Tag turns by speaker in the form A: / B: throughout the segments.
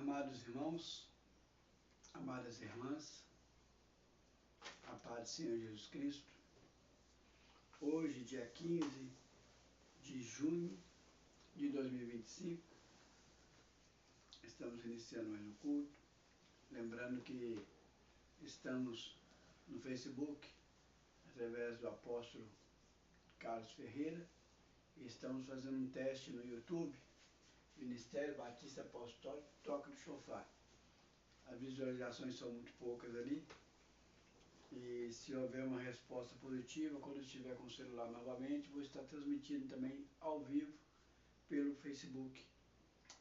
A: Amados irmãos, amadas irmãs, a paz do Senhor Jesus Cristo, hoje, dia 15 de junho de 2025, estamos iniciando mais um culto, lembrando que estamos no Facebook, através do apóstolo Carlos Ferreira, e estamos fazendo um teste no YouTube, Ministério Batista Apostólico, Toque do Chofar. As visualizações são muito poucas ali, e se houver uma resposta positiva, quando eu estiver com o celular novamente, vou estar transmitindo também ao vivo pelo Facebook,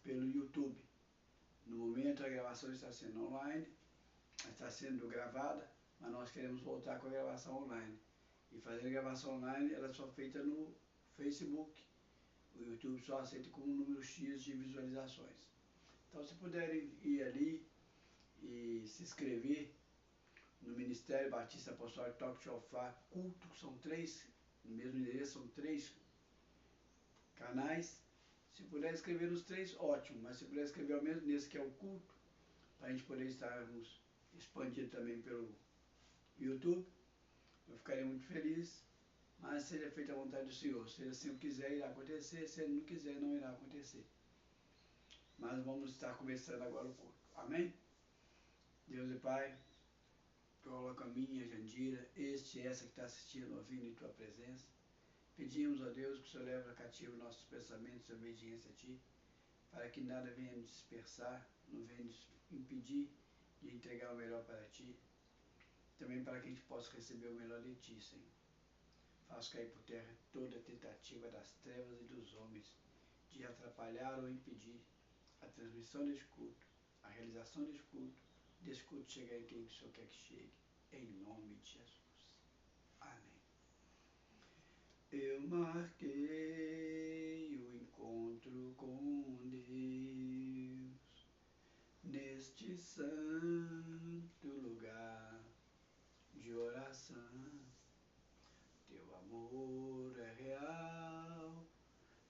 A: pelo YouTube. No momento a gravação está sendo online, está sendo gravada, mas nós queremos voltar com a gravação online. E fazer a gravação online, ela é só feita no Facebook. O YouTube só aceita com um número X de visualizações. Então, se puderem ir ali e se inscrever no Ministério Batista Apostólico Toque de Chofar, culto, são três, no mesmo endereço, são três canais. Se puder escrever nos três, ótimo, mas se puder escrever ao menos nesse que é o culto, para a gente poder estarmos expandindo também pelo YouTube, eu ficaria muito feliz, mas seja feita a vontade do Senhor. Se assim o quiser, irá acontecer, se ele não quiser, não irá acontecer. Mas vamos estar começando agora o culto. Amém? Deus e Pai, coloca a minha, Jandira, essa que está assistindo, ouvindo em Tua presença. Pedimos a Deus que o Senhor leve cativo nossos pensamentos em obediência a Ti, para que nada venha nos dispersar, não venha nos impedir de entregar o melhor para Ti, também para que a gente possa receber o melhor de Ti, Senhor. Faça cair por terra toda tentativa das trevas e dos homens de atrapalhar ou impedir a transmissão deste culto, a realização deste culto chegar em quem o Senhor quer que chegue, em nome de Jesus. Amém. Eu marquei o encontro com Deus neste santo lugar de oração. Teu amor é real,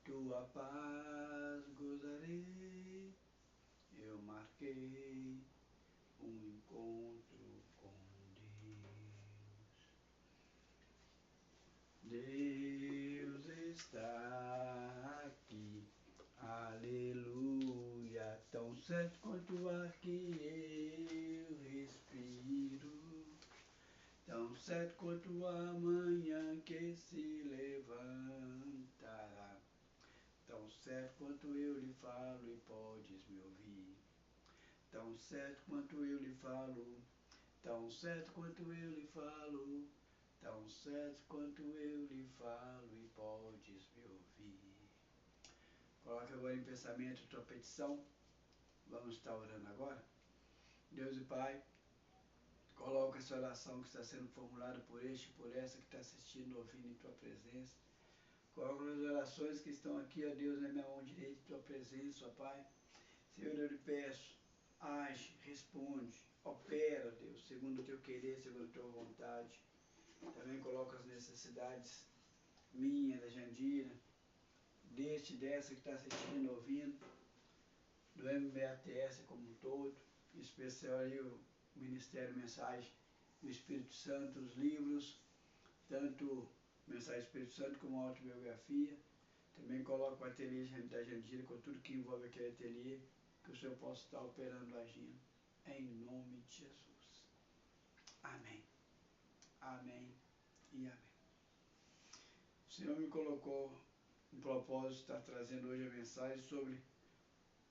A: tua paz gozarei. Eu marquei um encontro com Deus. Deus está aqui, aleluia, tão certo quanto o ar que eu respiro, tão certo quanto a manhã que se levantará, tão certo quanto eu lhe falo e podes me ouvir, tão certo quanto eu lhe falo, tão certo quanto eu lhe falo, tão certo quanto eu lhe falo e podes me ouvir. Coloque agora em pensamento a tua petição. Vamos estar orando agora. Deus e Pai, coloca essa oração que está sendo formulada por este e por essa que está assistindo, ouvindo em tua presença. Coloca as orações que estão aqui, ó Deus, na minha mão direita, em tua presença, ó Pai. Senhor, eu lhe peço, age, responde, opera, Deus, segundo o teu querer, segundo a tua vontade. Também coloca as necessidades minha, da Jandira, deste, dessa que está assistindo, ouvindo, do MBATS como um todo, em especial aí o Ministério Mensagem do Espírito Santo, os livros, tanto Mensagem do Espírito Santo como a autobiografia. Também coloco o ateliê da Jandira com tudo que envolve aquele ateliê, que o Senhor possa estar operando, agindo, em nome de Jesus. Amém. Amém e amém. O Senhor me colocou um propósito de estar trazendo hoje a mensagem sobre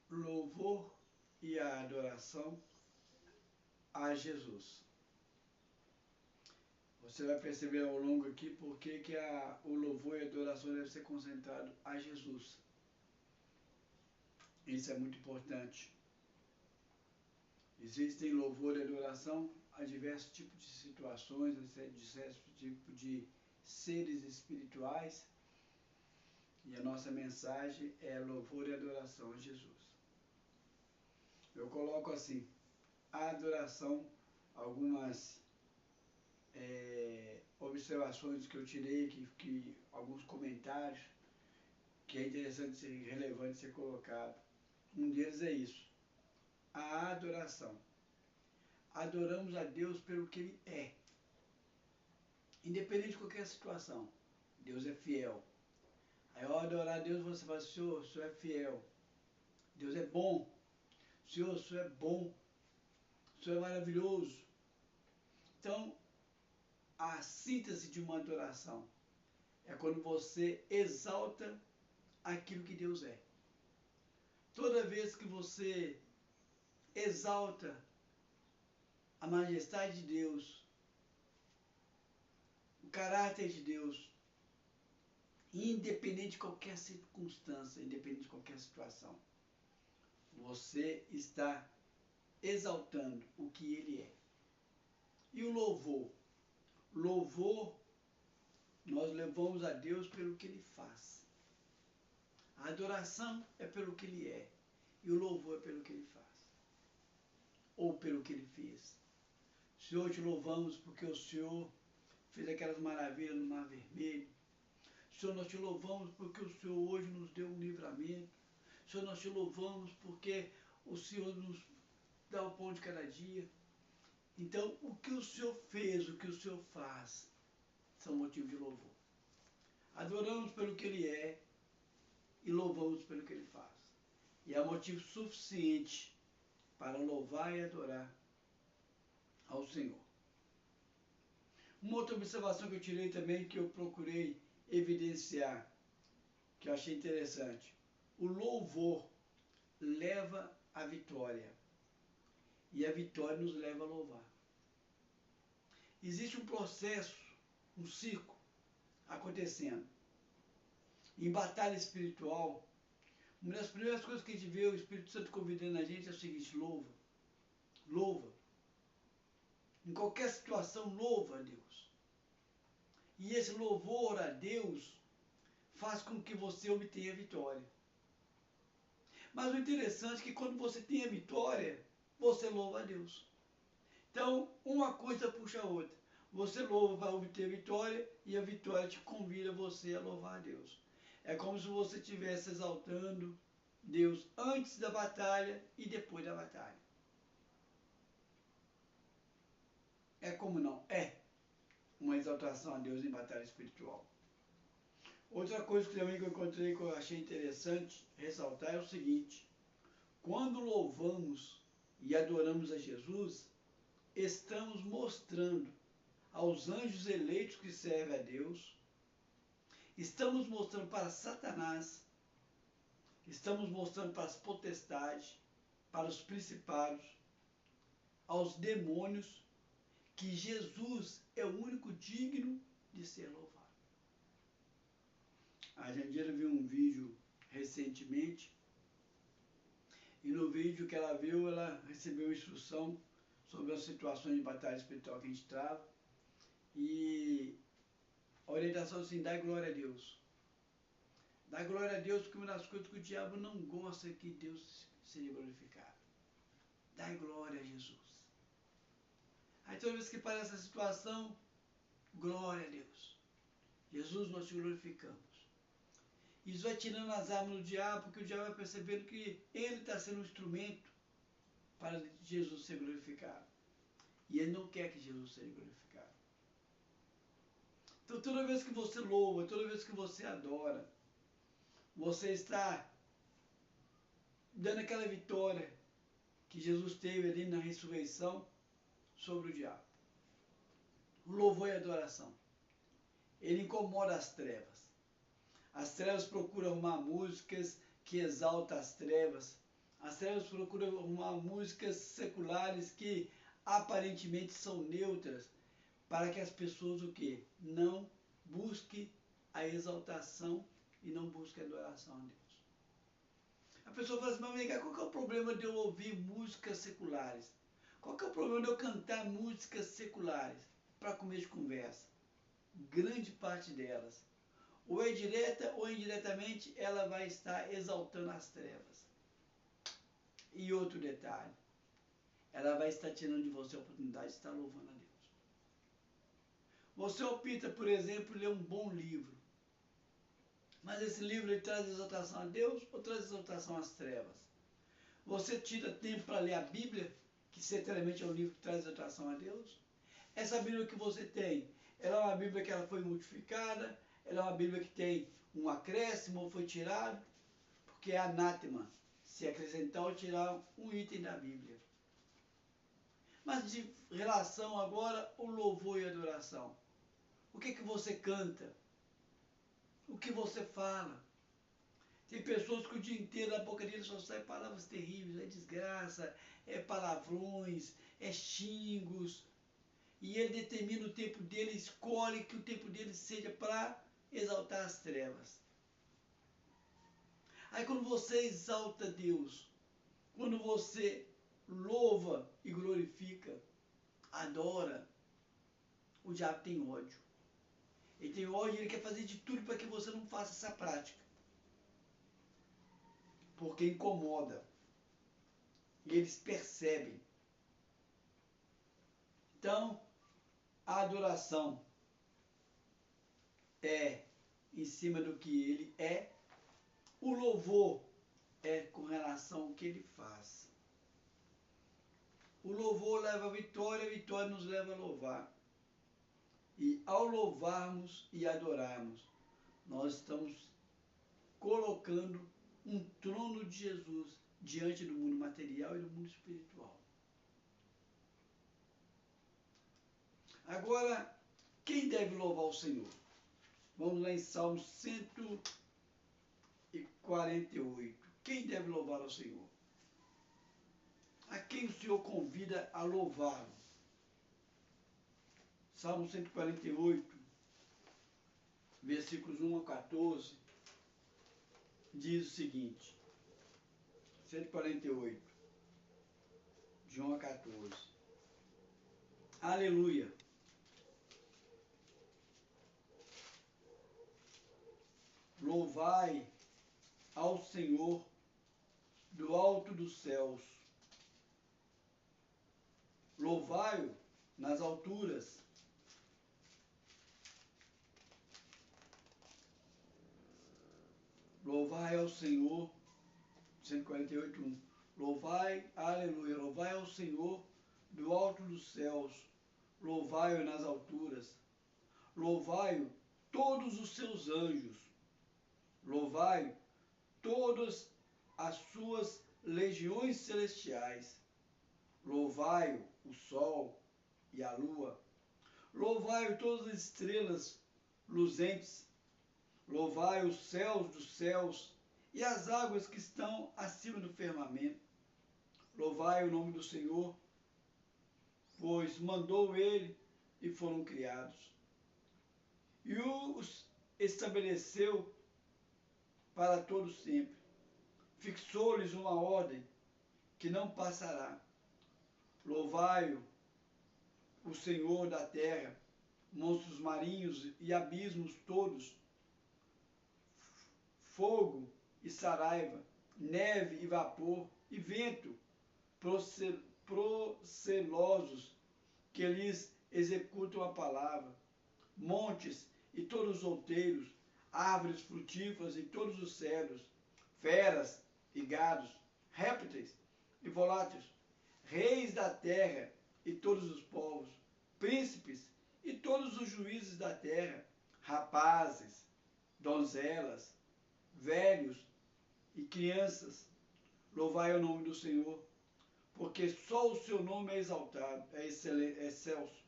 A: louvor e a adoração a Jesus. Você vai perceber ao longo aqui porque que o louvor e a adoração devem ser concentrados a Jesus. Isso é muito importante. Existem louvor e adoração a diversos tipos de situações, a diversos tipos de seres espirituais. E a nossa mensagem é louvor e adoração a Jesus. Eu coloco assim, a adoração, algumas observações que eu tirei, alguns comentários, que é interessante ser relevante ser colocado. Um deles é isso. a adoração. Adoramos a Deus pelo que Ele é. Independente de qualquer situação. Deus é fiel. Aí ao adorar a Deus você fala, Senhor, o Senhor é fiel. Deus é bom. Senhor, o Senhor é bom. O Senhor é maravilhoso. Então, a síntese de uma adoração é quando você exalta aquilo que Deus é. Toda vez que você exalta a majestade de Deus, o caráter de Deus, independente de qualquer circunstância, independente de qualquer situação, você está exaltando o que Ele é. E o louvor? Louvor, nós levamos a Deus pelo que Ele faz. A adoração é pelo que Ele é. E o louvor é pelo que Ele faz. Ou pelo que Ele fez. Senhor, te louvamos porque o Senhor fez aquelas maravilhas no Mar Vermelho. Senhor, nós te louvamos porque o Senhor hoje nos deu um livramento. Senhor, nós te louvamos porque o Senhor nos dá o pão de cada dia. Então, o que o Senhor fez, o que o Senhor faz, são motivo de louvor. Adoramos pelo que Ele é e louvamos pelo que Ele faz. E é motivo suficiente para louvar e adorar ao Senhor. Uma outra observação que eu tirei também, que eu procurei evidenciar, que eu achei interessante. O louvor leva à vitória. E a vitória nos leva a louvar. Existe um processo, um ciclo acontecendo. Em batalha espiritual, uma das primeiras coisas que a gente vê o Espírito Santo convidando a gente é o seguinte: louva. Louva. Em qualquer situação, louva a Deus. E esse louvor a Deus faz com que você obtenha vitória. Mas o interessante é que quando você tem a vitória, você louva a Deus. Então, uma coisa puxa a outra. Você louva para obter vitória e a vitória te convida você a louvar a Deus. É como se você estivesse exaltando Deus antes da batalha e depois da batalha. É como não? É uma exaltação a Deus em batalha espiritual. Outra coisa que também que eu encontrei que eu achei interessante ressaltar é o seguinte: quando louvamos e adoramos a Jesus, estamos mostrando aos anjos eleitos que servem a Deus, estamos mostrando para Satanás, estamos mostrando para as potestades, para os principados, aos demônios, que Jesus é o único digno de ser louvado. A Jandira viu um vídeo recentemente, e no vídeo que ela viu, ela recebeu instrução sobre as situações de batalha espiritual que a gente estava, e a orientação assim: dá glória a Deus. Dá glória a Deus, porque uma das coisas que o diabo não gosta é que Deus seja glorificado. Dá glória a Jesus. Aí toda vez que parece essa situação, glória a Deus. Jesus, nós te glorificamos. Isso vai tirando as armas do diabo, porque o diabo vai percebendo que ele está sendo um instrumento para Jesus ser glorificado. E ele não quer que Jesus seja glorificado. Então toda vez que você louva, toda vez que você adora, você está dando aquela vitória que Jesus teve ali na ressurreição sobre o diabo. O louvor e a adoração. Ele incomoda as trevas. As trevas procuram arrumar músicas que exaltam as trevas. As trevas procuram arrumar músicas seculares que aparentemente são neutras, para que as pessoas o quê? Não busquem a exaltação e não busquem a adoração a Deus. A pessoa fala assim: mas amiga, qual que é o problema de eu ouvir músicas seculares? Qual que é o problema de eu cantar músicas seculares para começo de conversa? Grande parte delas, ou é direta ou indiretamente, ela vai estar exaltando as trevas. E outro detalhe, ela vai estar tirando de você a oportunidade de estar louvando a Deus. Você opta, por exemplo, ler um bom livro, mas esse livro ele traz exaltação a Deus ou traz exaltação às trevas? Você tira tempo para ler a Bíblia, que certamente é um livro que traz exaltação a Deus? Essa Bíblia que você tem, ela é uma Bíblia que ela foi modificada, ela é uma Bíblia que tem um acréscimo ou foi tirado, porque é anátema se acrescentar ou tirar um item da Bíblia. Mas de relação agora ao louvor e adoração. O que você canta? O que você fala? Tem pessoas que o dia inteiro da boca dele só sai palavras terríveis, é desgraça, é palavrões, é xingos. E ele determina o tempo dele, escolhe que o tempo dele seja para exaltar as trevas. Aí quando você exalta Deus, quando você louva e glorifica, adora, o diabo tem ódio. Ele tem ódio e ele quer fazer de tudo para que você não faça essa prática. Porque incomoda. E eles percebem. Então, a adoração é em cima do que ele é. O louvor é com relação ao que ele faz. O louvor leva a vitória nos leva a louvar. E ao louvarmos e adorarmos, nós estamos colocando um trono de Jesus diante do mundo material e do mundo espiritual. Agora, quem deve louvar o Senhor? Vamos lá em Salmo 148. Quem deve louvar o Senhor? A quem o Senhor convida a louvá-lo? Salmo 148, versículos 1 a 14, diz o seguinte. 148, de 1 a 14. Aleluia! Louvai ao Senhor do alto dos céus. Louvai-o nas alturas. Louvai ao Senhor, 148:1. Louvai, aleluia, louvai ao Senhor do alto dos céus. Louvai-o nas alturas. Louvai-o todos os seus anjos. Louvai todas as suas legiões celestiais. Louvai-o o sol e a lua. Louvai-o todas as estrelas luzentes. Louvai os céus dos céus e as águas que estão acima do firmamento. Louvai o nome do Senhor, pois mandou ele e foram criados. E os estabeleceu para todo sempre. Fixou-lhes uma ordem que não passará. Louvai-o, o Senhor da terra, monstros marinhos e abismos todos, fogo e saraiva, neve e vapor e vento, procelosos que lhes executam a palavra, montes e todos os outeiros, árvores frutíferas e todos os cedros, feras e gados, répteis e voláteis, reis da terra e todos os povos, príncipes e todos os juízes da terra, rapazes, donzelas, velhos e crianças, louvai o nome do Senhor, porque só o seu nome é exaltado, é excelso,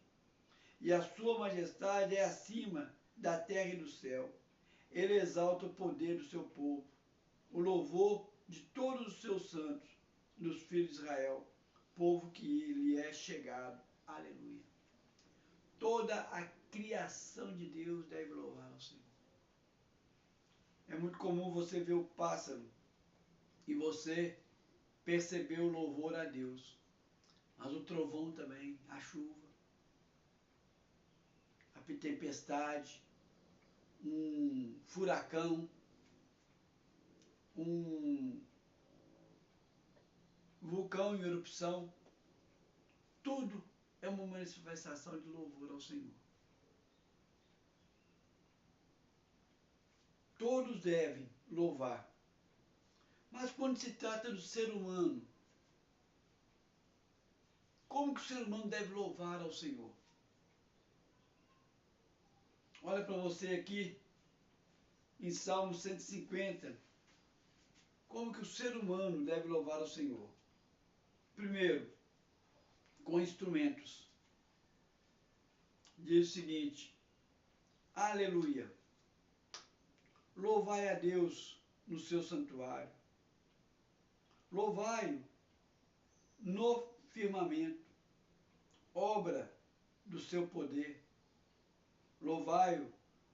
A: e a sua majestade é acima da terra e do céu. Ele exalta o poder do seu povo, o louvor de todos os seus santos, dos filhos de Israel, povo que lhe é chegado. Aleluia. Toda a criação de Deus deve louvar ao Senhor. É muito comum você ver o pássaro e você perceber o louvor a Deus. Mas o trovão também, a chuva, a tempestade, um furacão, um vulcão em erupção, tudo é uma manifestação de louvor ao Senhor. Todos devem louvar. Mas Mas quando se trata do ser humano, como que o ser humano deve louvar ao Senhor? Olha para você aqui, em Salmo 150, como que o ser humano deve louvar ao Senhor? Primeiro, com instrumentos. Diz o seguinte: aleluia, louvai a Deus no seu santuário, louvai-o no firmamento, obra do seu poder, louvai-o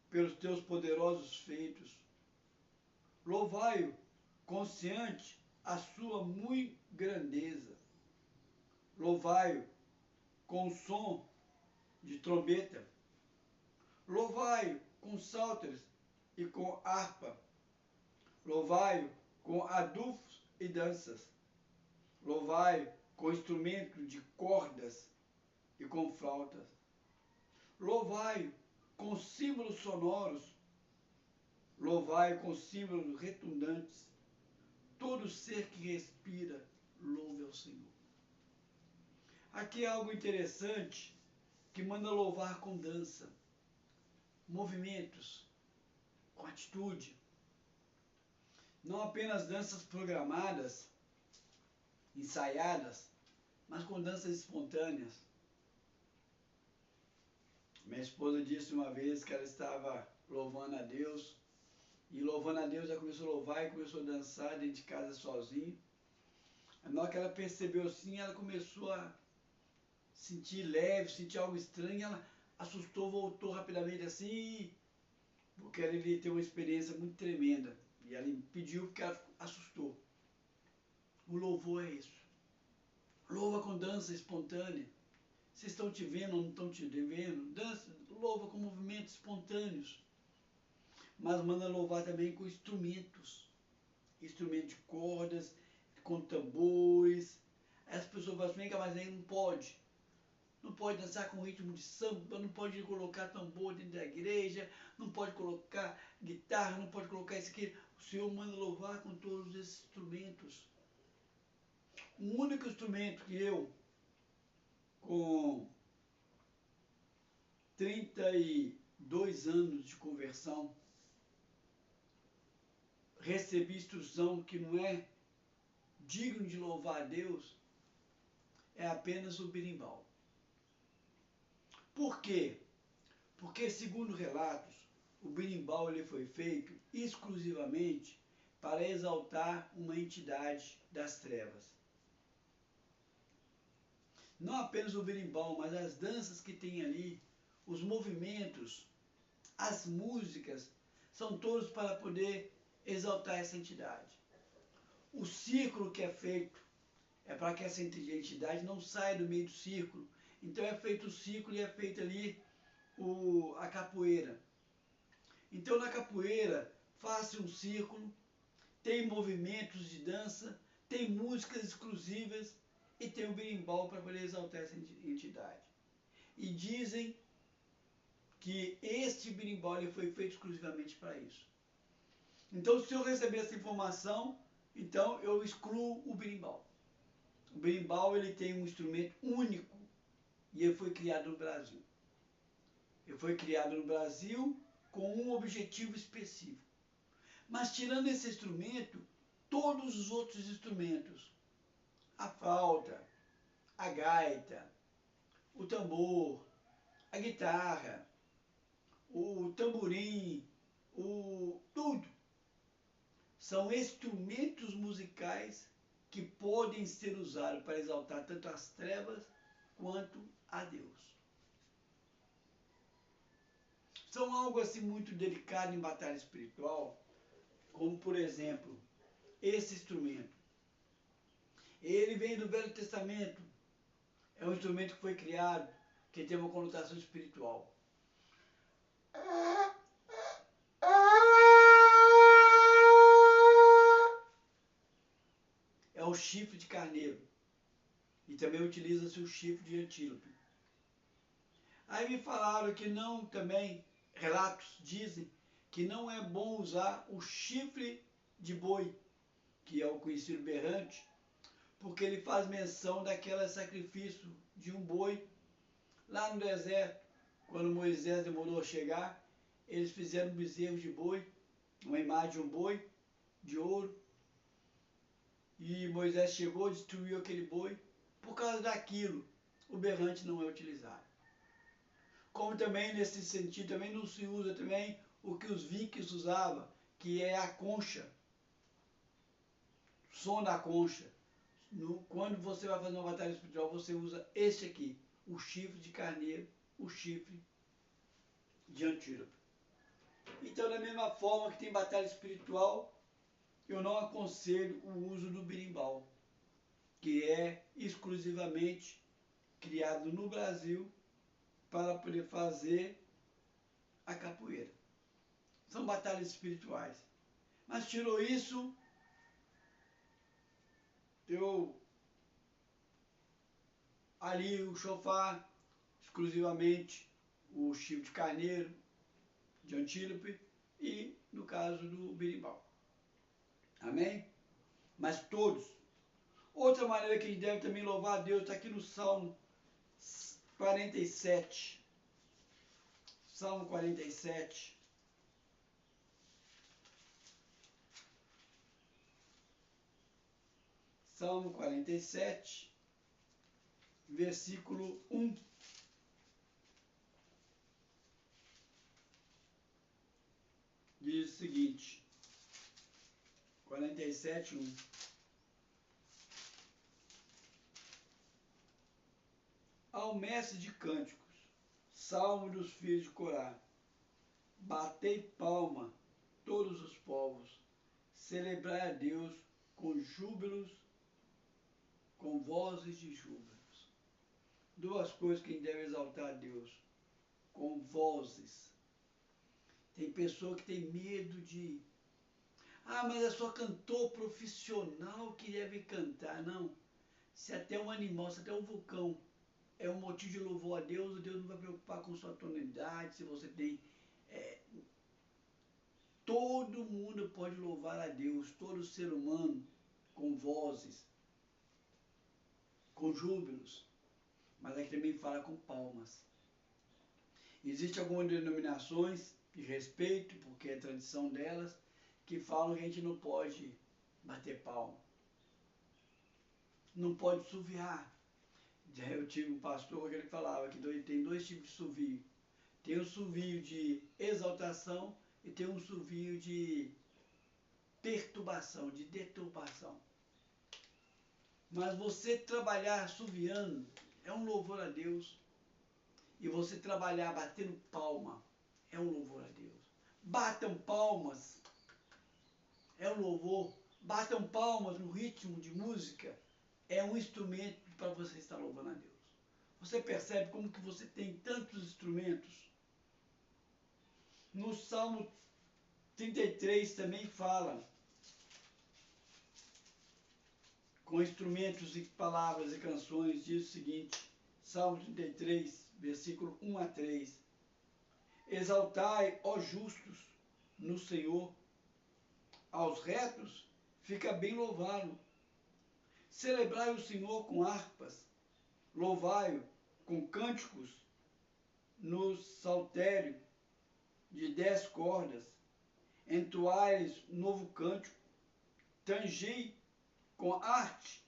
A: pelos teus poderosos feitos, louvai-o consciente a sua muito grandeza, louvai-o com som de trombeta, louvai-o com salters e com harpa, louvai-o com adufos e danças, louvai-o com instrumento de cordas e com flautas, louvai-o com símbolos sonoros, louvai-o com símbolos retumbantes, todo ser que respira, louve ao Senhor. Aqui é algo interessante que manda louvar com dança, movimentos, com atitude. Não apenas danças programadas, ensaiadas, mas com danças espontâneas. Minha esposa disse uma vez que ela estava louvando a Deus, e louvando a Deus, ela começou a louvar e começou a dançar dentro de casa sozinha. Na hora que ela percebeu assim, ela começou a sentir leve, sentir algo estranho, ela assustou, voltou rapidamente assim, porque ela devia ter uma experiência muito tremenda. E ela impediu porque ela assustou. O louvor é isso. Louva com dança espontânea. Vocês estão te vendo ou não estão te vendo? Dança, louva com movimentos espontâneos. Mas manda louvar também com instrumentos. Instrumentos de cordas, com tambores. Aí as pessoas falam assim, mas aí não pode. Não pode dançar com ritmo de samba, não pode colocar tambor dentro da igreja, não pode colocar guitarra, não pode colocar isso aqui. O Senhor manda louvar com todos esses instrumentos. O único instrumento que eu, com 32 anos de conversão, recebi instrução que não é digno de louvar a Deus, é apenas o berimbau. Por quê? Porque, segundo relatos, o berimbau ele foi feito exclusivamente para exaltar uma entidade das trevas. Não apenas o berimbau, mas as danças que tem ali, os movimentos, as músicas, são todos para poder exaltar essa entidade. O círculo que é feito é para que essa entidade não saia do meio do círculo. Então é feito o círculo e é feito ali a capoeira. Então na capoeira, faça um círculo, tem movimentos de dança, tem músicas exclusivas e tem o berimbau para poder exaltar essa entidade. E dizem que este berimbau ele foi feito exclusivamente para isso. Então se eu receber essa informação, então eu excluo o berimbau. O berimbau ele tem um instrumento único e ele foi criado no Brasil. Ele foi criado no Brasil com um objetivo específico. Mas tirando esse instrumento, todos os outros instrumentos, a flauta, a gaita, o tambor, a guitarra, o tamborim, tudo, são instrumentos musicais que podem ser usados para exaltar tanto as trevas quanto a Deus. São algo assim muito delicado em batalha espiritual, como por exemplo, esse instrumento. Ele vem do Velho Testamento, é um instrumento que foi criado, que tem uma conotação espiritual. É o chifre de carneiro. E também utiliza-se o chifre de antílope. Aí me falaram que não também, relatos dizem, que não é bom usar o chifre de boi, que é o conhecido berrante, porque ele faz menção daquele sacrifício de um boi lá no deserto. Quando Moisés demorou a chegar, eles fizeram um bezerro de boi, uma imagem de um boi de ouro, e Moisés chegou, destruiu aquele boi. Por causa daquilo, o berrante não é utilizado. Como também nesse sentido, também não se usa também o que os vikings usavam, que é a concha, som da concha. Quando você vai fazer uma batalha espiritual, você usa esse aqui, o chifre de carneiro, o chifre de antílope. Então, da mesma forma que tem batalha espiritual, eu não aconselho o uso do berimbau, que é exclusivamente criado no Brasil para poder fazer a capoeira. São batalhas espirituais. Mas tirou isso, eu ali o chofar, exclusivamente o chifre de carneiro, de antílope e, no caso do berimbau. Amém? Mas todos. Outra maneira que a gente deve também louvar a Deus está aqui no Salmo 47. Salmo 47. Salmo 47, versículo 1. Diz o seguinte, 47, 1. Ao mestre de cânticos, salmo dos filhos de Corá, batei palma, todos os povos, celebrai a Deus com júbilos, com vozes de júbilos. Duas coisas que a gente deve exaltar a Deus, com vozes. Tem pessoa que tem medo de... mas é só cantor profissional que deve cantar. Não. Se até um animal, se até um vulcão é um motivo de louvor a Deus, o Deus não vai preocupar com sua tonalidade, se você tem... Todo mundo pode louvar a Deus, todo ser humano, com vozes, com júbilos, mas aqui também fala com palmas. Existem algumas denominações de respeito, porque é tradição delas, que falam que a gente não pode bater palma, não pode suviar. Eu tive um pastor que ele falava que tem dois tipos de suvio. Tem o suvio de exaltação e tem um suvio de perturbação, de deturpação. Mas você trabalhar assoviando é um louvor a Deus. E você trabalhar batendo palma é um louvor a Deus. Batam palmas é um louvor. Batam palmas no ritmo de música é um instrumento para você estar louvando a Deus. Você percebe como que você tem tantos instrumentos? No Salmo 33 também fala com instrumentos e palavras e canções, diz o seguinte, Salmo 33, versículo 1 a 3. Exaltai, ó justos, no Senhor, aos retos fica bem louvá-lo. Celebrai o Senhor com harpas, louvai-o com cânticos no saltério de 10 cordas, entoai novo cântico, tangei com arte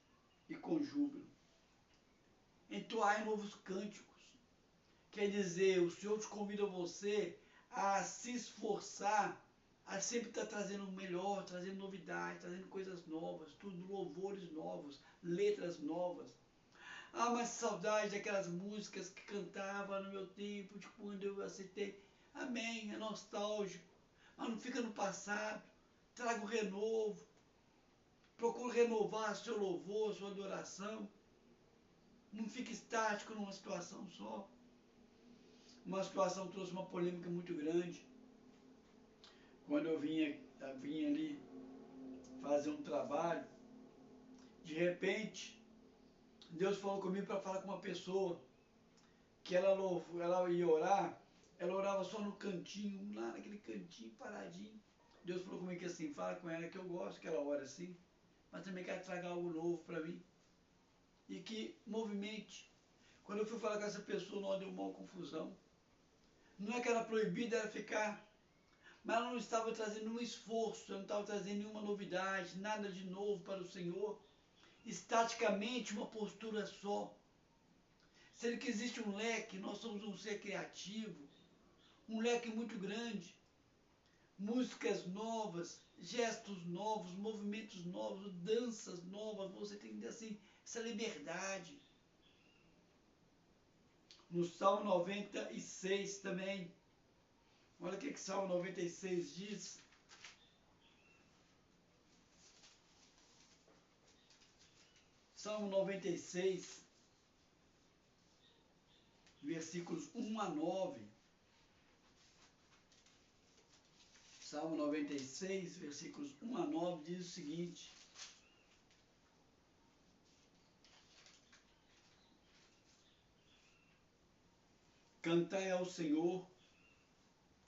A: e com júbilo. Entoai novos cânticos. Quer dizer, o Senhor te convida você a se esforçar, a sempre estar trazendo o melhor, trazendo novidades, trazendo coisas novas, tudo, louvores novos, letras novas. Mas saudade daquelas músicas que cantava no meu tempo, de quando eu aceitei. Amém, é nostálgico. Mas não fica no passado. Traga o renovo. Procure renovar seu louvor, sua adoração. Não fique estático numa situação só. Uma situação trouxe uma polêmica muito grande. Quando eu vinha ali fazer um trabalho, de repente, Deus falou comigo para falar com uma pessoa que ela ia orar, ela orava só no cantinho, lá naquele cantinho, paradinho. Deus falou comigo que assim, fala com ela que eu gosto que ela ore assim. mas também quero tragar algo novo para mim. E que movimente. Quando eu fui falar com essa pessoa, não deu uma confusão. Não é que era proibida, era ficar, mas ela não estava trazendo um esforço, ela não estava trazendo nenhuma novidade, nada de novo para o Senhor. Estaticamente, uma postura só. Sendo que existe um leque, nós somos um ser criativo, um leque muito grande. Músicas novas, gestos novos, movimentos novos, danças novas, você tem que ter assim, essa liberdade. No Salmo 96 também, olha o que Salmo 96 diz. Salmo 96, versículos 1 a 9. Salmo 96, versículos 1 a 9 diz o seguinte: Cantai ao Senhor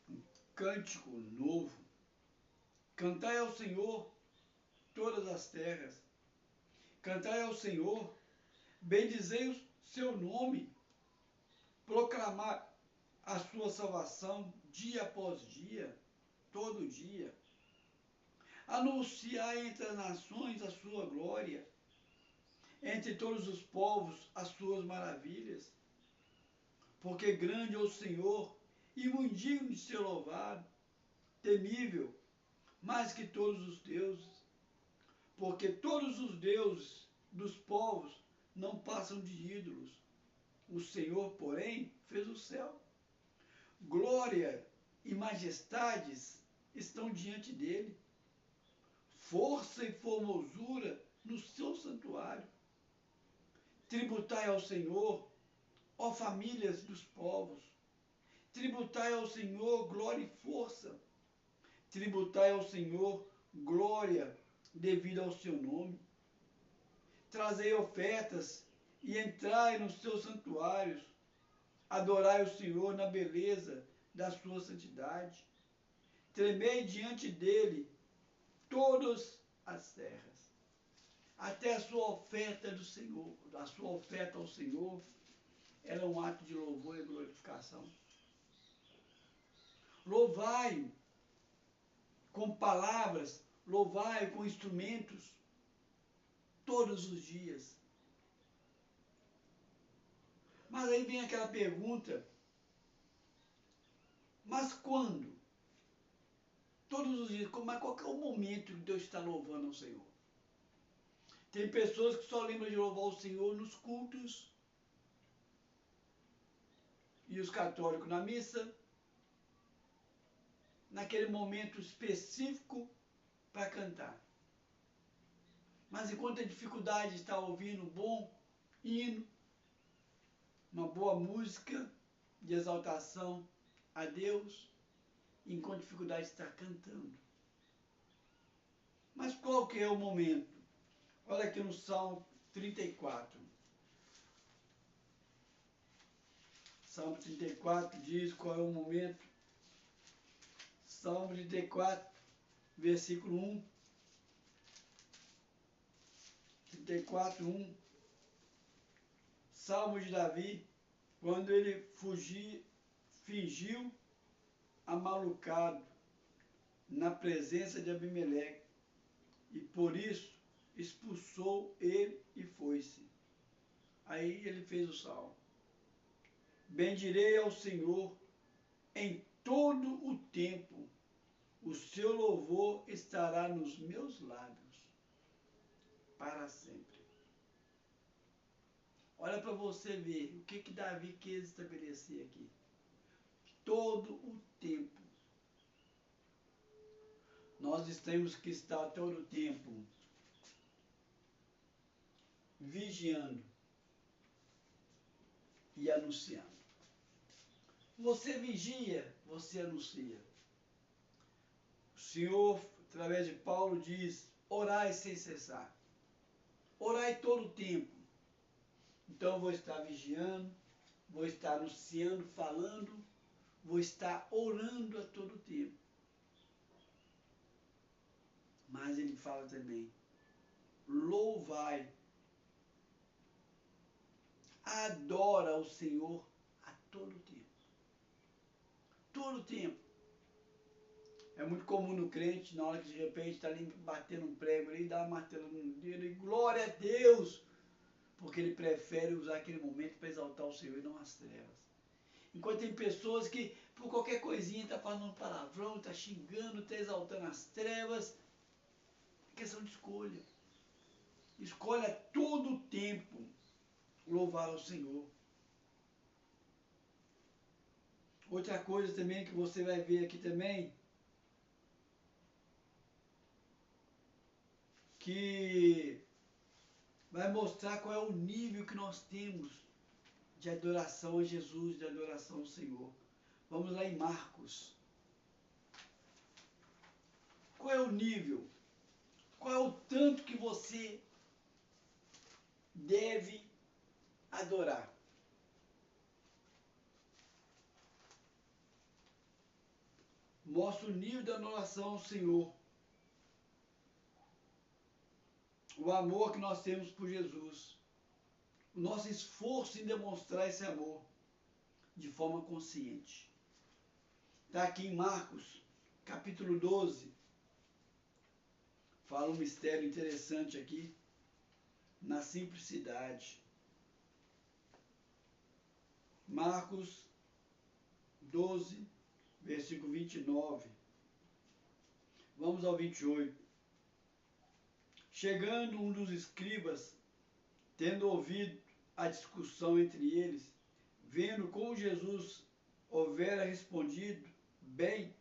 A: um cântico novo. Cantai ao Senhor todas as terras. Cantai ao Senhor, bendizei o seu nome. Proclamar a sua salvação dia após dia, todo dia. Anunciai entre as nações a sua glória, entre todos os povos as suas maravilhas. Porque grande é o Senhor e muito digno de ser louvado, temível, mais que todos os deuses. Porque todos os deuses dos povos não passam de ídolos. O Senhor, porém, fez o céu. Glória e majestades estão diante dele. Força e formosura no seu santuário. Tributai ao Senhor, ó famílias dos povos. Tributai ao Senhor glória e força. Tributai ao Senhor glória devida ao seu nome. Trazei ofertas e entrai nos seus santuários. Adorai o Senhor na beleza da sua santidade. Tremei diante dele todas as terras. Até a sua oferta do Senhor, a sua oferta ao Senhor, era um ato de louvor e glorificação. Louvai com palavras, louvai com instrumentos, todos os dias. Mas aí vem aquela pergunta, mas quando? Todos os dias, mas qual é o momento que Deus está louvando ao Senhor? Tem pessoas que só lembram de louvar o Senhor nos cultos, e os católicos na missa, naquele momento específico para cantar. Mas enquanto a dificuldade está ouvindo um bom hino, uma boa música de exaltação a Deus, enquanto a dificuldade está cantando. Mas qual que é o momento? Olha aqui no Salmo 34. Salmo 34 diz qual é o momento. Salmo 34, versículo 1. 34, 1. Salmo de Davi, quando ele fingiu amalucado na presença de Abimeleque, e por isso expulsou ele e foi-se. Aí ele fez o salmo. Bendirei ao Senhor em todo o tempo, o seu louvor estará nos meus lábios para sempre. Olha para você ver o que Davi quis estabelecer aqui. Todo o tempo. Nós temos que estar todo o tempo vigiando e anunciando. Você vigia, você anuncia. O Senhor, através de Paulo, diz: orai sem cessar. Orai todo o tempo. Então eu vou estar vigiando, vou estar anunciando, falando, vou estar orando a todo tempo. Mas ele fala também: louvai, adora o Senhor a todo tempo. Todo tempo. É muito comum no crente, na hora que de repente está ali batendo um prego ali, dá uma martelada no dedo e glória a Deus, porque ele prefere usar aquele momento para exaltar o Senhor e não as trevas. Enquanto tem pessoas que por qualquer coisinha está falando palavrão, está xingando, está exaltando as trevas. É questão de escolha. Escolha todo o tempo louvar ao Senhor. Outra coisa também que você vai ver aqui também, que vai mostrar qual é o nível que nós temos de adoração a Jesus, de adoração ao Senhor. Vamos lá em Marcos. Qual é o nível? Qual é o tanto que você deve adorar? Mostra o nível da adoração ao Senhor. O amor que nós temos por Jesus. O nosso esforço em demonstrar esse amor de forma consciente. Está aqui em Marcos, capítulo 12. Fala um mistério interessante aqui. Na simplicidade. Marcos 12, versículo 29. Vamos ao 28. Chegando um dos escribas, tendo ouvido a discussão entre eles, vendo como Jesus houvera respondido bem,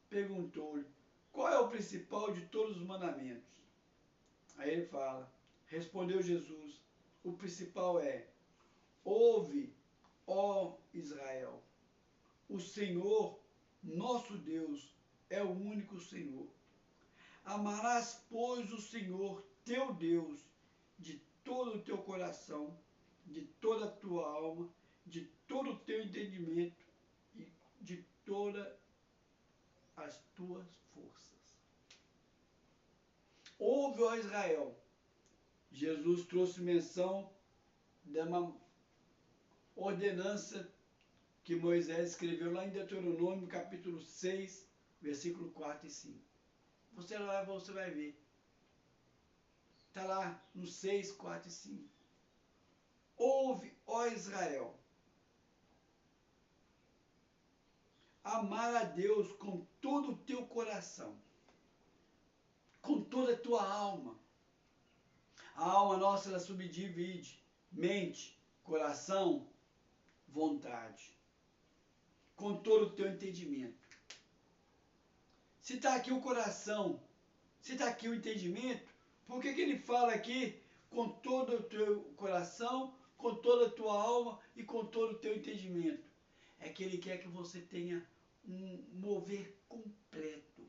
A: perguntou-lhe: qual é o principal de todos os mandamentos? Aí ele fala, respondeu Jesus, o principal é: ouve, ó Israel, o Senhor, nosso Deus, é o único Senhor. Amarás, pois, o Senhor, teu Deus, de todo o teu coração, de toda a tua alma, de todo o teu entendimento e de todas as tuas forças. Ouve, ó Israel. Jesus trouxe menção de uma ordenança que Moisés escreveu lá em Deuteronômio, capítulo 6, versículo 4 e 5. Você vai ver. Está lá no 6, 4 e 5. Ouve, ó Israel. Amar a Deus com todo o teu coração, com toda a tua alma. A alma nossa, ela subdivide mente, coração, vontade. Com todo o teu entendimento. Se está aqui o coração, se está aqui o entendimento, por que ele fala aqui com todo o teu coração, com toda a tua alma e com todo o teu entendimento? É que ele quer que você tenha um mover completo.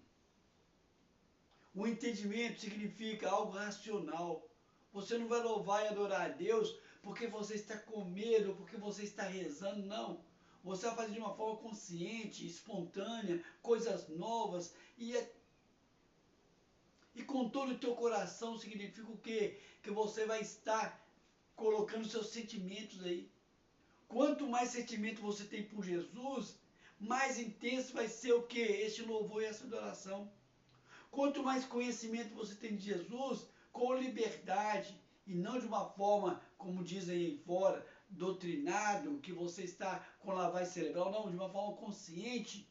A: O entendimento significa algo racional. Você não vai louvar e adorar a Deus porque você está com medo, porque você está rezando, não. Você vai fazer de uma forma consciente, espontânea, coisas novas e com todo o teu coração significa o quê? Que você vai estar colocando seus sentimentos aí. Quanto mais sentimento você tem por Jesus, mais intenso vai ser o quê? Este louvor e essa adoração. Quanto mais conhecimento você tem de Jesus, com liberdade, e não de uma forma, como dizem aí fora, doutrinado, que você está com lavagem cerebral, não, de uma forma consciente,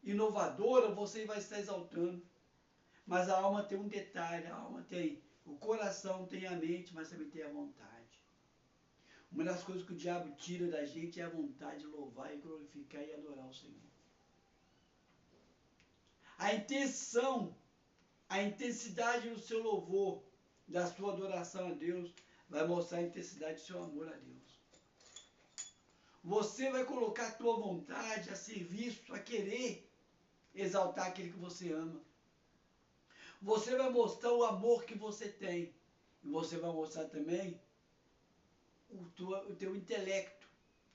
A: inovadora, você vai estar exaltando. Mas a alma tem um detalhe, a alma tem o coração, tem a mente, mas também tem a vontade. Uma das coisas que o diabo tira da gente é a vontade de louvar e glorificar e adorar o Senhor. A intenção, a intensidade do seu louvor, da sua adoração a Deus, vai mostrar a intensidade do seu amor a Deus. Você vai colocar a tua vontade a serviço, a querer exaltar aquele que você ama. Você vai mostrar o amor que você tem. E você vai mostrar também o teu intelecto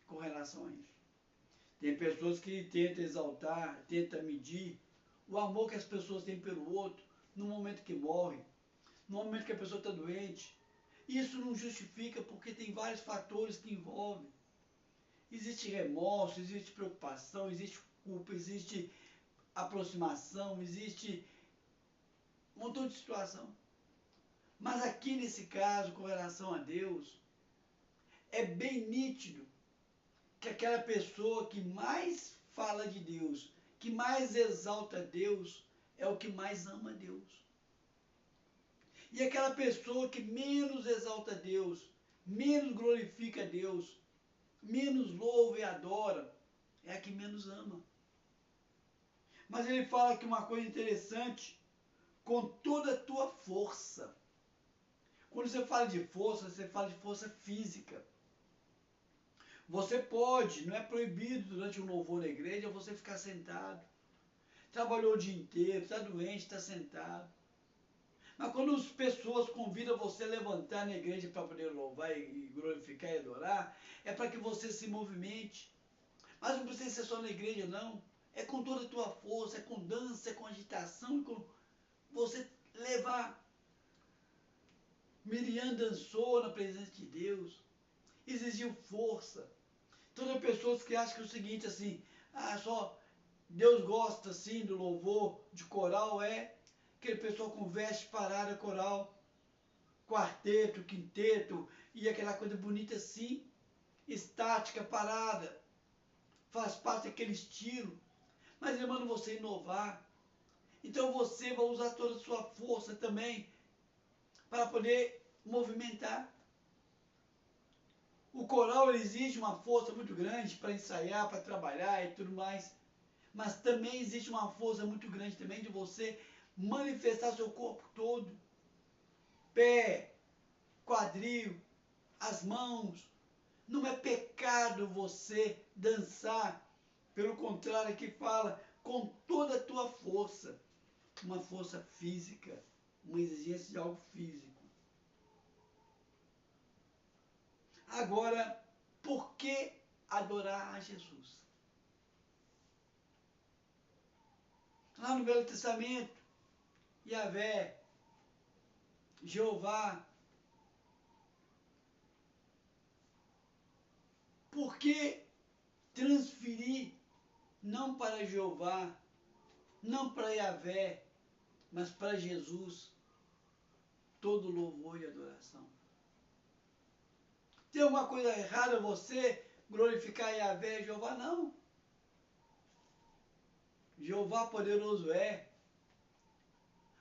A: com relação a isso. Tem pessoas que tentam exaltar, tentam medir o amor que as pessoas têm pelo outro no momento que morrem. no momento que a pessoa está doente. Isso não justifica, porque tem vários fatores que envolvem. Existe remorso, existe preocupação, existe culpa, existe aproximação, existe um montão de situação. Mas aqui nesse caso, com relação a Deus, é bem nítido que aquela pessoa que mais fala de Deus, que mais exalta Deus, é o que mais ama Deus. E aquela pessoa que menos exalta Deus, menos glorifica Deus, menos louva e adora, é a que menos ama. Mas ele fala que uma coisa interessante, com toda a tua força. Quando você fala de força, você fala de força física. Você pode, não é proibido durante um louvor na igreja, você ficar sentado. Trabalhou o dia inteiro, está doente, está sentado. Mas quando as pessoas convidam você a levantar na igreja para poder louvar e glorificar e adorar, é para que você se movimente. Mas não precisa ser só na igreja, não. É com toda a tua força, é com dança, é com agitação, é com você levar. Miriam dançou na presença de Deus, exigiu força. Então tem pessoas que acham que é o seguinte, assim, só Deus gosta assim do louvor de coral, aquele pessoal com veste parada, coral, quarteto, quinteto, e aquela coisa bonita assim, estática, parada, faz parte daquele estilo. Mas ele manda você inovar. Então você vai usar toda a sua força também para poder movimentar. O coral exige uma força muito grande para ensaiar, para trabalhar e tudo mais. Mas também existe uma força muito grande também de você manifestar seu corpo todo. Pé, quadril, as mãos. Não é pecado você dançar. Pelo contrário, aqui fala com toda a tua força. Uma força física, uma exigência de algo físico. Agora, por que adorar a Jesus? Lá no Velho Testamento, Yahvé, Jeová. Por que transferir não para Jeová, não para Yahvé, mas para Jesus, todo louvor e adoração? Tem alguma coisa errada você glorificar Yahvé e Jeová? Não. Jeová poderoso é.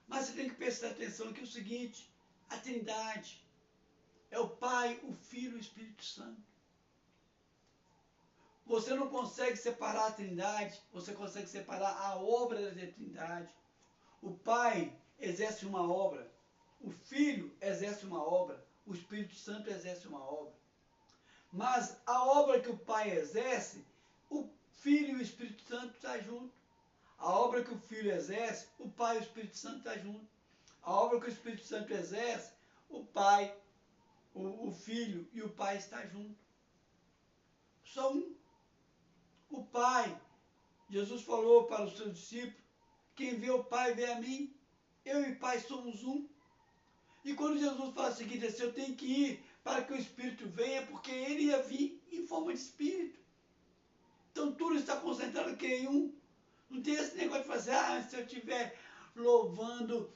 A: Mas você tem que prestar atenção aqui o seguinte, a Trindade é o Pai, o Filho e o Espírito Santo. Você não consegue separar a Trindade, você consegue separar a obra da Trindade. O Pai exerce uma obra, o Filho exerce uma obra, o Espírito Santo exerce uma obra. Mas a obra que o Pai exerce, o Filho e o Espírito Santo estão juntos. A obra que o Filho exerce, o Pai e o Espírito Santo estão juntos. A obra que o Espírito Santo exerce, o Pai, o Filho e o Pai estão juntos. Só um. O Pai, Jesus falou para os seus discípulos, quem vê o Pai vê a mim, eu e o Pai somos um. E quando Jesus fala o seguinte, assim, eu tenho que ir para que o Espírito venha, porque ele ia vir em forma de Espírito. Então tudo está concentrado aqui em um. Não tem esse negócio de fazer, se eu estiver louvando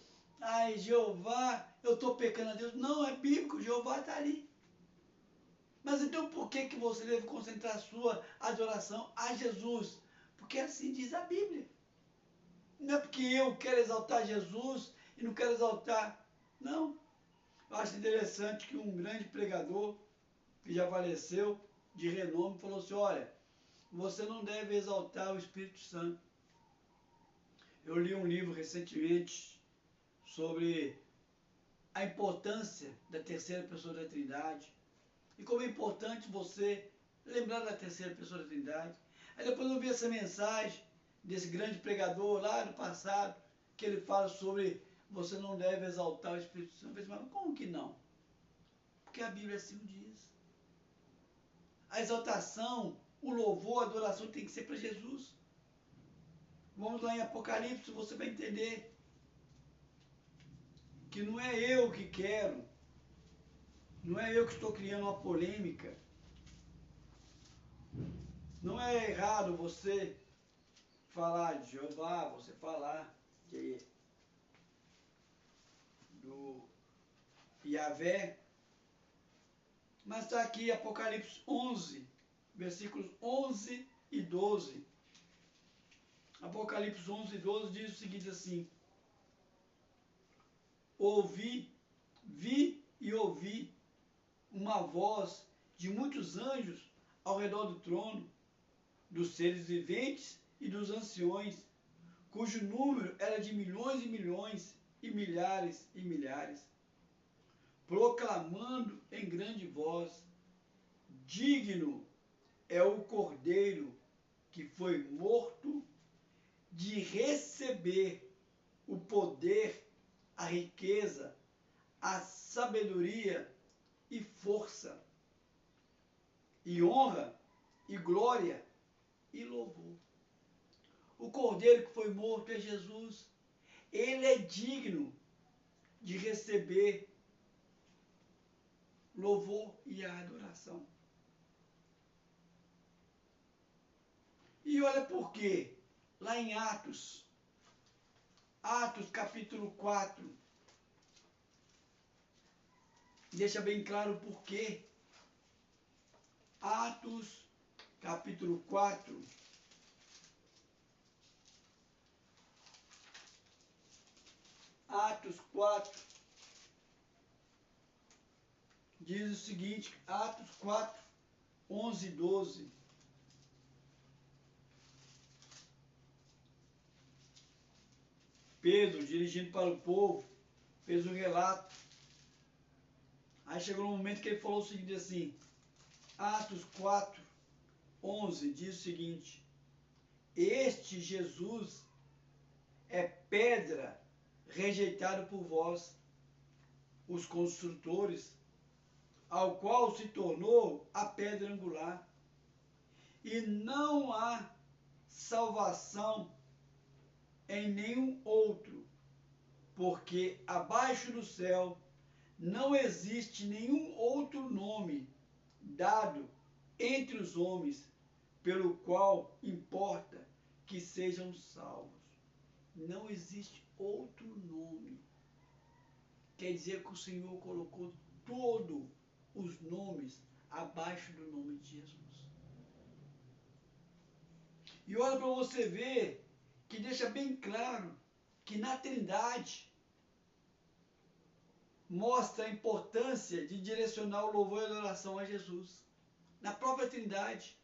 A: Jeová, eu estou pecando a Deus. Não, é bíblico, Jeová está ali. Mas então por que você deve concentrar a sua adoração a Jesus? Porque assim diz a Bíblia. Não é porque eu quero exaltar Jesus e não quero exaltar. Não. Eu acho interessante que um grande pregador, que já faleceu, de renome, falou assim, olha, você não deve exaltar o Espírito Santo. Eu li um livro recentemente sobre a importância da terceira pessoa da Trindade e como é importante você lembrar da terceira pessoa da Trindade. Aí depois eu vi essa mensagem desse grande pregador lá no passado, que ele fala sobre você não deve exaltar o Espírito Santo. Eu pensei, mas como que não? Porque a Bíblia assim o diz. A exaltação, o louvor, a adoração tem que ser para Jesus. Vamos lá em Apocalipse, você vai entender que não é eu que quero, não é eu que estou criando uma polêmica. Não é errado você falar de Jeová, você falar do Yahvé, mas está aqui Apocalipse 11, versículos 11 e 12. Apocalipse 11 e 12 diz o seguinte assim: vi e ouvi uma voz de muitos anjos ao redor do trono, dos seres viventes e dos anciões, cujo número era de milhões e milhões e milhares, proclamando em grande voz: digno é o Cordeiro que foi morto de receber o poder, a riqueza, a sabedoria e força, e honra, e glória, e louvor. O Cordeiro que foi morto é Jesus. Ele é digno de receber louvor e adoração. E olha por quê. Lá em Atos capítulo 4, deixa bem claro por quê. Atos capítulo 4, Atos 4, diz o seguinte, Atos 4, 11 e 12. Pedro, dirigindo para o povo, fez um relato. Aí chegou um momento que ele falou o seguinte assim, Atos 4, 11, diz o seguinte: este Jesus é pedra rejeitada por vós, os construtores, ao qual se tornou a pedra angular. E não há salvação em nenhum outro, porque abaixo do céu não existe nenhum outro nome dado entre os homens pelo qual importa que sejam salvos. Não existe outro nome. Quer dizer que o Senhor colocou todos os nomes abaixo do nome de Jesus. E olha para você ver que deixa bem claro que na Trindade mostra a importância de direcionar o louvor e a adoração a Jesus. Na própria Trindade.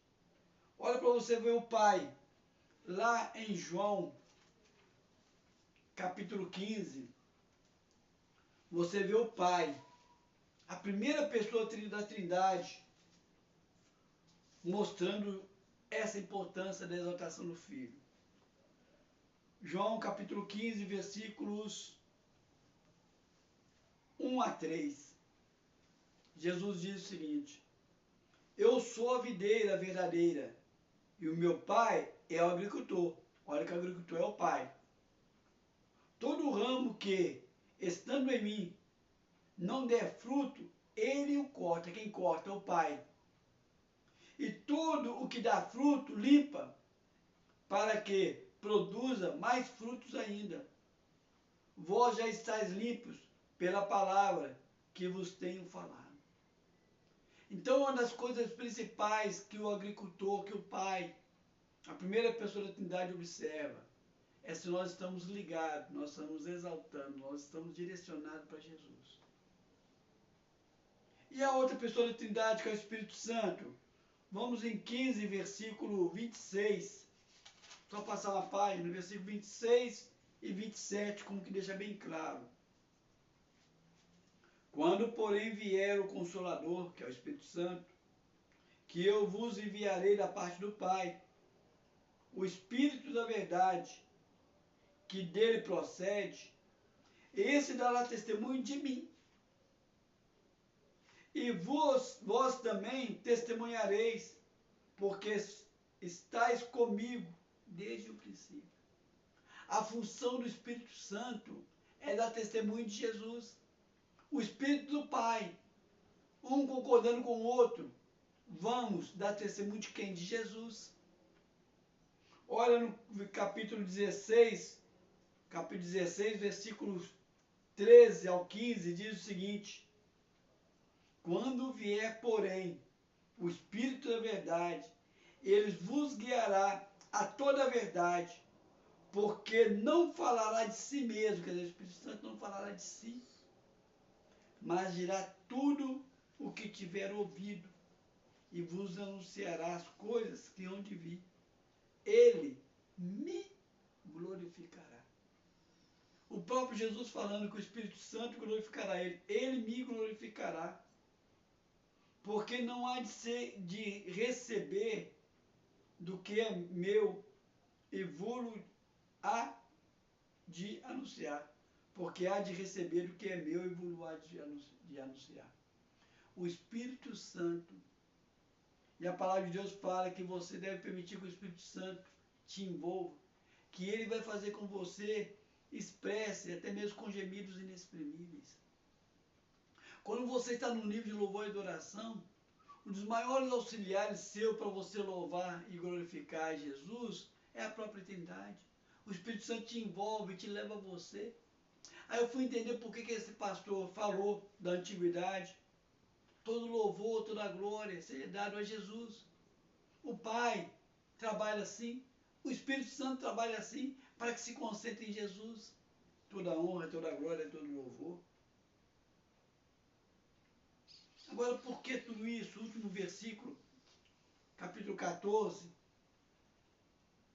A: Olha para você ver o Pai. Lá em João, capítulo 15, você vê o Pai, a primeira pessoa da Trindade, mostrando essa importância da exaltação do Filho. João capítulo 15, versículos 1 a 3. Jesus diz o seguinte: eu sou a videira verdadeira e o meu Pai é o agricultor. Olha que o agricultor é o Pai. Todo ramo que, estando em mim, não der fruto, ele o corta. Quem corta é o Pai. E todo o que dá fruto, limpa, para que produza mais frutos ainda. Vós já estáis limpos pela palavra que vos tenho falado. Então, uma das coisas principais que o agricultor, que o Pai, a primeira pessoa da Trindade observa, é se nós estamos ligados, nós estamos exaltando, nós estamos direcionados para Jesus. E a outra pessoa da Trindade, que é o Espírito Santo, vamos em 15, versículo 26, só passar uma página, versículo 26 e 27, como que deixa bem claro. Quando, porém, vier o Consolador, que é o Espírito Santo, que eu vos enviarei da parte do Pai, o Espírito da verdade, que dele procede, esse dará testemunho de mim. E vós também testemunhareis, porque estáis comigo desde o princípio. A função do Espírito Santo é dar testemunho de Jesus. O Espírito do Pai, um concordando com o outro, vamos dar testemunho de quem? De Jesus. Olha no capítulo 16, versículos 13 ao 15, diz o seguinte: quando vier, porém, o Espírito da verdade, ele vos guiará a toda a verdade, porque não falará de si mesmo, quer dizer, o Espírito Santo não falará de si, mas dirá tudo o que tiver ouvido e vos anunciará as coisas que hão de vir. Ele me glorificará. O próprio Jesus falando que o Espírito Santo glorificará ele. Ele me glorificará. Porque não há de receber do que é meu e vou há de anunciar. Porque há de receber do que é meu e vou há de anunciar. O Espírito Santo, e a palavra de Deus fala que você deve permitir que o Espírito Santo te envolva, que ele vai fazer com você expresse, até mesmo com gemidos inexprimíveis. Quando você está no nível de louvor e adoração, um dos maiores auxiliares seu para você louvar e glorificar Jesus é a própria Trindade. O Espírito Santo te envolve, te leva a você. Aí eu fui entender por que esse pastor falou da antiguidade. Todo louvor, toda glória seja dado a Jesus. O Pai trabalha assim, o Espírito Santo trabalha assim, para que se concentre em Jesus. Toda honra, toda glória, todo louvor. Agora, por que tudo isso? Último versículo, capítulo 14.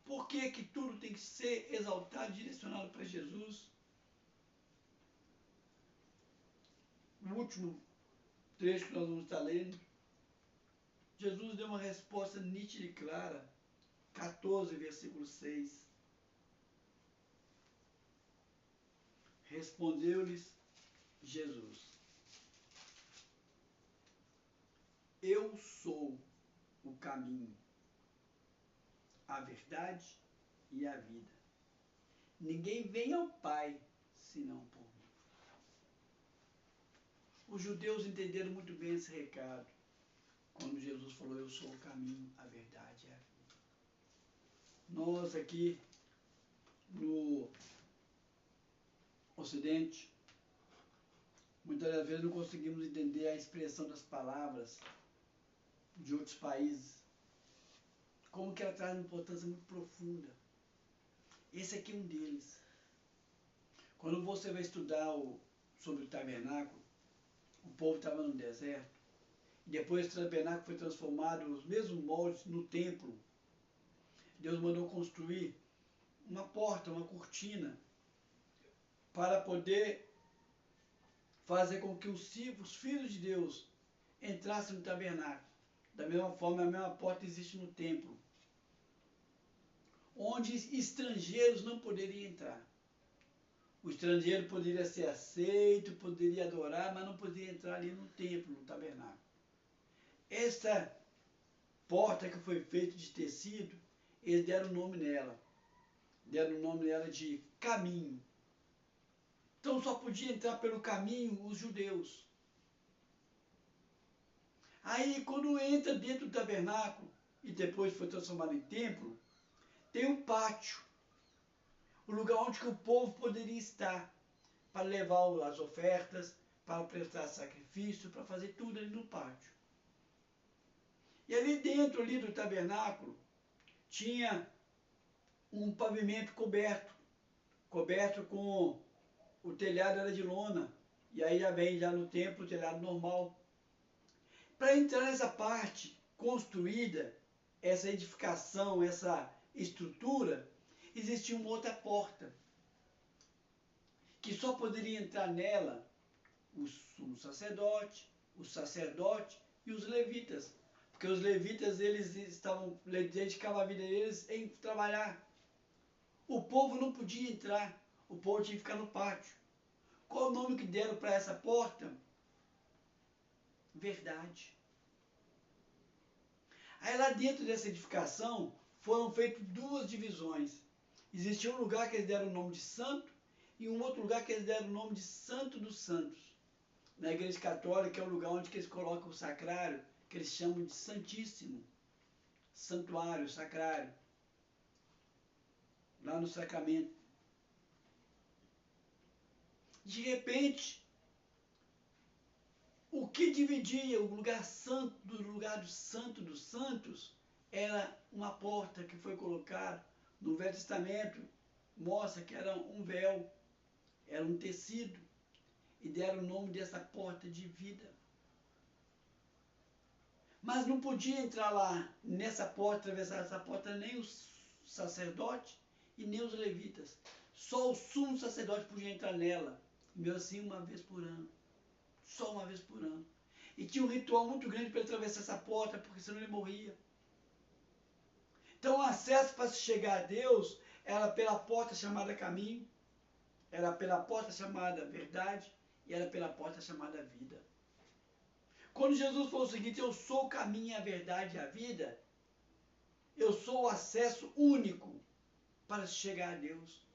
A: Por que tudo tem que ser exaltado, direcionado para Jesus? O último trecho que nós vamos estar lendo, Jesus deu uma resposta nítida e clara. 14, versículo 6. Respondeu-lhes Jesus: eu sou o caminho, a verdade e a vida. Ninguém vem ao Pai senão por mim. Os judeus entenderam muito bem esse recado quando Jesus falou: eu sou o caminho, a verdade e a vida. Nós aqui no Ocidente, muitas das vezes não conseguimos entender a expressão das palavras de outros países, como que ela traz uma importância muito profunda. Esse aqui é um deles. Quando você vai estudar sobre o tabernáculo, o povo estava no deserto, e depois o tabernáculo foi transformado, os mesmos moldes, no templo. Deus mandou construir uma porta, uma cortina, para poder fazer com que os filhos de Deus entrassem no tabernáculo. Da mesma forma, a mesma porta existe no templo, onde estrangeiros não poderiam entrar. O estrangeiro poderia ser aceito, poderia adorar, mas não poderia entrar ali no templo, no tabernáculo. Essa porta que foi feita de tecido, eles deram o nome nela. Deram o nome nela de caminho. Então só podia entrar pelo caminho os judeus. Aí quando entra dentro do tabernáculo, e depois foi transformado em templo, tem um pátio. O lugar onde que o povo poderia estar para levar as ofertas, para prestar sacrifício, para fazer tudo ali no pátio. E ali dentro ali do tabernáculo tinha um pavimento coberto com o telhado era de lona, e aí já vem já no templo o telhado normal. Para entrar nessa parte construída, essa edificação, essa estrutura, existia uma outra porta, que só poderia entrar nela o sumo sacerdote, o sacerdote e os levitas. Porque os levitas, eles dedicavam a vida deles em trabalhar. O povo não podia entrar, o povo tinha que ficar no pátio. Qual o nome que deram para essa porta? Verdade. Aí lá dentro dessa edificação foram feitas duas divisões. Existia um lugar que eles deram o nome de santo e um outro lugar que eles deram o nome de Santo dos Santos. Na Igreja Católica é o lugar onde eles colocam o sacrário, que eles chamam de Santíssimo. Santuário, sacrário. Lá no sacramento. De repente, o que dividia o lugar santo do lugar do Santo dos Santos era uma porta que foi colocada no Velho Testamento, mostra que era um véu, era um tecido, e deram o nome dessa porta de vida. Mas não podia entrar lá, nessa porta, atravessar essa porta, nem os sacerdotes e nem os levitas. Só o sumo sacerdote podia entrar nela, mesmo assim uma vez por ano. Só uma vez por ano. E tinha um ritual muito grande para ele atravessar essa porta, porque senão ele morria. Então o acesso para se chegar a Deus era pela porta chamada caminho, era pela porta chamada verdade e era pela porta chamada vida. Quando Jesus falou o seguinte, eu sou o caminho, a verdade e a vida, eu sou o acesso único para se chegar a Deus.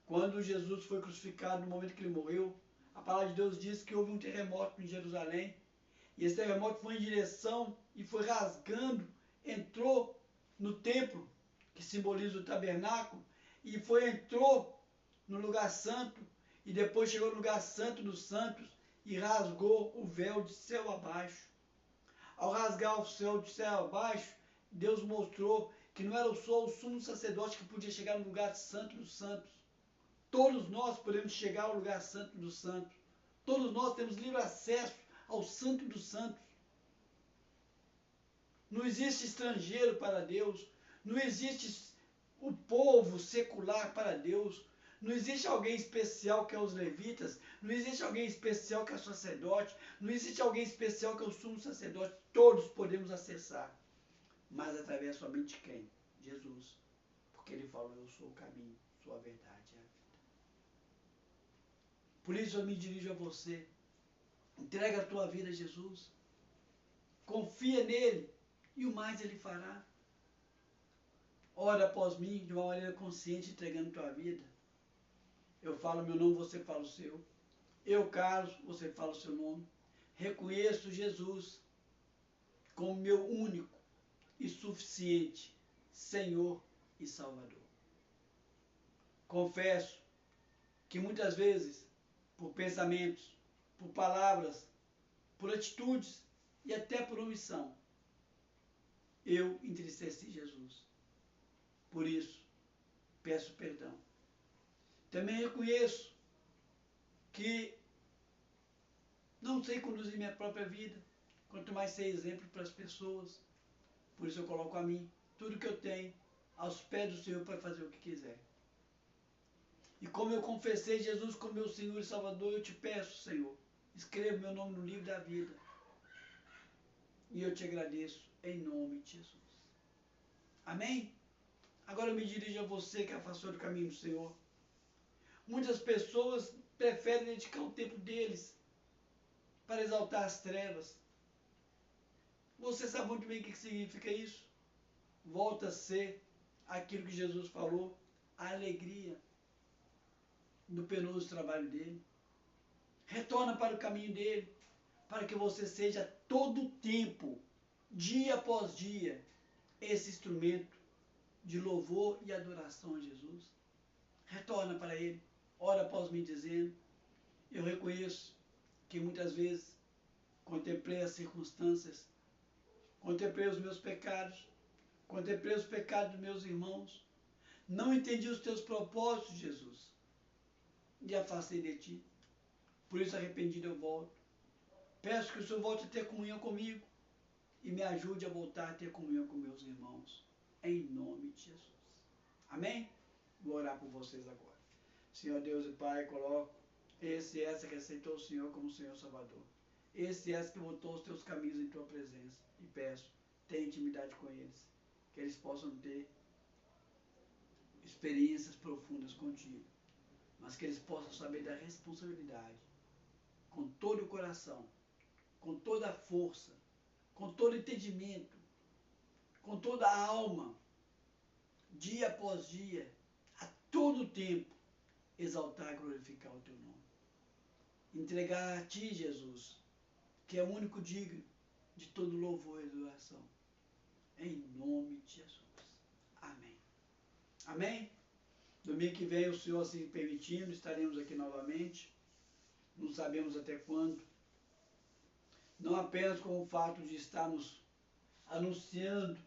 A: Quando Jesus foi crucificado, no momento que ele morreu, a palavra de Deus diz que houve um terremoto em Jerusalém, e esse terremoto foi em direção e foi rasgando, entrou no templo, que simboliza o tabernáculo, e entrou no lugar santo, e depois chegou no lugar santo dos santos, e rasgou o véu de céu abaixo. Ao rasgar o céu de céu abaixo, Deus mostrou que não era só o sumo sacerdote que podia chegar no lugar santo dos santos. Todos nós podemos chegar ao lugar santo dos santos. Todos nós temos livre acesso ao santo dos santos. Não existe estrangeiro para Deus. Não existe o povo secular para Deus. Não existe alguém especial que é os levitas. Não existe alguém especial que é o sacerdote. Não existe alguém especial que é o sumo sacerdote. Todos podemos acessar. Mas através somente de quem? Jesus. Porque ele falou, eu sou o caminho, sou a verdade e a vida. Por isso eu me dirijo a você. Entrega a tua vida a Jesus. Confia nele. E o mais ele fará. Ora após mim, de uma maneira consciente, entregando tua vida. Eu falo meu nome, você fala o seu. Eu, Carlos, você fala o seu nome. Reconheço Jesus como meu único e suficiente Senhor e Salvador. Confesso que muitas vezes, por pensamentos, por palavras, por atitudes e até por omissão, eu entristeci Jesus. Por isso, peço perdão. Também reconheço que não sei conduzir minha própria vida, quanto mais ser exemplo para as pessoas. Por isso eu coloco a mim, tudo que eu tenho, aos pés do Senhor para fazer o que quiser. E como eu confessei Jesus como meu Senhor e Salvador, eu te peço, Senhor, escreva meu nome no livro da vida. E eu te agradeço em nome de Jesus. Amém? Agora eu me dirijo a você que afastou do caminho do Senhor. Muitas pessoas preferem dedicar o tempo deles para exaltar as trevas. Você sabe muito bem o que significa isso? Volta a ser aquilo que Jesus falou, a alegria do penoso trabalho dele. Retorna para o caminho dele, para que você seja todo o tempo, dia após dia, esse instrumento de louvor e adoração a Jesus. Retorna para ele, ora após mim dizendo, eu reconheço que muitas vezes contemplei as circunstâncias, contemplei os meus pecados, contemplei os pecados dos meus irmãos, não entendi os teus propósitos, Jesus, e afastei de ti. Por isso, arrependido, eu volto. Peço que o Senhor volte a ter comunhão comigo e me ajude a voltar a ter comunhão com meus irmãos, em nome de Jesus. Amém? Vou orar por vocês agora. Senhor Deus e Pai, coloco esse e essa que aceitou o Senhor como Senhor Salvador. Esse e essa que botou os teus caminhos em tua presença. E peço, tenha intimidade com eles. Que eles possam ter experiências profundas contigo. Mas que eles possam saber da responsabilidade. Com todo o coração. Com toda a força. Com todo o entendimento. Com toda a alma. Dia após dia. A todo tempo. exaltar e glorificar o teu nome. Entregar a ti, Jesus, que é o único digno de todo louvor e adoração. Em nome de Jesus. Amém. Amém? Domingo que vem, o Senhor assim permitindo, estaremos aqui novamente. Não sabemos até quando. Não apenas com o fato de estarmos anunciando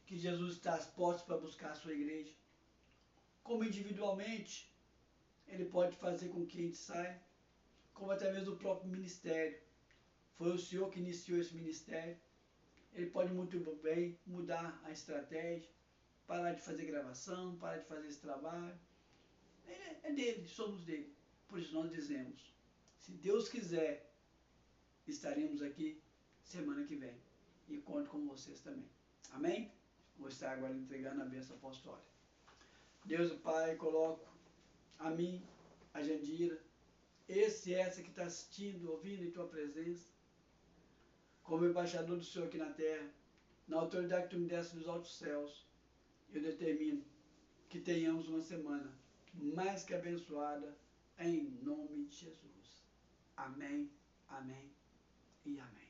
A: que Jesus está às portas para buscar a sua igreja, como individualmente, Ele pode fazer com que a gente saia, como até mesmo o próprio ministério. Foi o Senhor que iniciou esse ministério. Ele pode muito bem mudar a estratégia, parar de fazer gravação, parar de fazer esse trabalho. É dele, somos dele. Por isso nós dizemos, se Deus quiser, estaremos aqui semana que vem. E conto com vocês também. Amém? Vou estar agora entregando a bênção apostólica. Deus o Pai, coloco a mim, a Jandira, esse e essa que está assistindo, ouvindo em tua presença, como embaixador do Senhor aqui na terra, na autoridade que tu me deste dos altos céus, eu determino que tenhamos uma semana mais que abençoada, em nome de Jesus. Amém, amém e amém.